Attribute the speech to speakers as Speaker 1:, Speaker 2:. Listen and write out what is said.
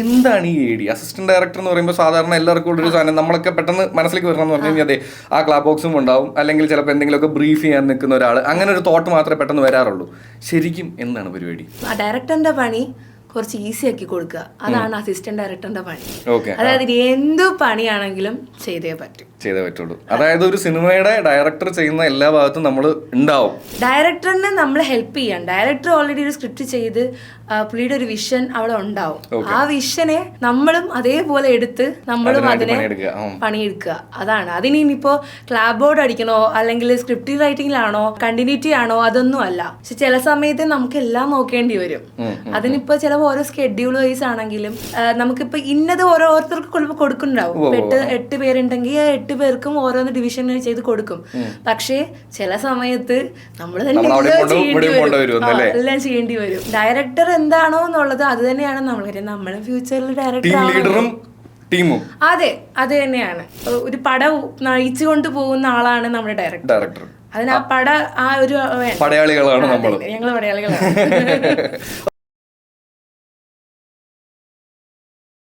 Speaker 1: എന്താണ് ഈ AD assistant director എന്ന് പറയുമ്പോൾ? സാധാരണ എല്ലാവർക്കും ഉള്ളൊരു സാധനം നമ്മളൊക്കെ പെട്ടെന്ന് മനസ്സിലേക്ക് വരണം എന്ന് പറഞ്ഞു കഴിഞ്ഞാൽ അതെ ആ ക്ലാപ്പ് ബോക്സും ഉണ്ടാവും, അല്ലെങ്കിൽ ചിലപ്പോൾ എന്തെങ്കിലുമൊക്കെ ബ്രീഫ് ചെയ്യാൻ നിൽക്കുന്ന ഒരാൾ, അങ്ങനെ ഒരു തോട്ട് മാത്രമേ പെട്ടെന്ന് വരാറുള്ളൂ. ശരിക്കും എന്താണ് പരിപാടി?
Speaker 2: ഡയറക്ടറിന്റെ പണി കുറച്ച് ഈസി ആക്കി കൊടുക്കുക, അതാണ് അസിസ്റ്റന്റ് ഡയറക്ടറിന്റെ പണി.
Speaker 1: ഓക്കെ,
Speaker 2: അതായത് എന്ത് പണിയാണെങ്കിലും ചെയ്തേ
Speaker 1: പറ്റുള്ളൂ. അതായത് ഒരു സിനിമയുടെ ഡയറക്ടർ ചെയ്യുന്ന എല്ലാ ഭാഗത്തും നമ്മൾ ഉണ്ടാവും.
Speaker 2: ഡയറക്ടറിനെ നമ്മൾ ഹെൽപ്പ് ചെയ്യാൻ. ഡയറക്ടർ ഓൾറെഡി ഒരു സ്ക്രിപ്റ്റ് ചെയ്ത് പുള്ളിയുടെ ഒരു വിഷൻ അവിടെ ഉണ്ടാവും. ആ വിഷനെ നമ്മളും അതേപോലെ എടുത്ത് നമ്മളും അതിനെ പണിയെടുക്കുക. അതാണ്. അതിന് ഇനിയിപ്പോ ക്ലാപ്പ് ബോർഡ് അടിക്കണോ അല്ലെങ്കിൽ സ്ക്രിപ്റ്റ് റൈറ്റിംഗിലാണോ കണ്ടിന്യൂറ്റി ആണോ അതൊന്നും അല്ല. പക്ഷെ ചില സമയത്ത് നമുക്ക് എല്ലാം നോക്കേണ്ടി വരും. അതിനിപ്പോ ചിലപ്പോൾ ഓരോ സ്കെഡ്യൂൾ വൈസ് ആണെങ്കിലും നമുക്കിപ്പോ ഇന്നത് ഓരോരുത്തർക്ക് കൊടുക്കുന്നുണ്ടാവും. 8 പേരുണ്ടെങ്കിൽ 8 പേർക്കും ഓരോന്ന് ഡിവിഷൻ ചെയ്ത് കൊടുക്കും. പക്ഷേ ചില സമയത്ത് നമ്മൾ തന്നെ എല്ലാം ചെയ്യേണ്ടി വരും. ഡയറക്ടർ എന്താണോ എന്നുള്ളത് അത് തന്നെയാണ് നമ്മൾ ഫ്യൂച്ചറിൽ ഡയറക്ടർ
Speaker 1: ടീമും
Speaker 2: അതെ അത് തന്നെയാണ്. ഒരു പടം നയിച്ചു കൊണ്ട് പോകുന്ന ആളാണ് നമ്മുടെ ഡയറക്ടർ. അതിന് ആ ഒരു
Speaker 1: പടയാളികളാണ്
Speaker 2: ഞങ്ങൾ പടയാളികളാണ്.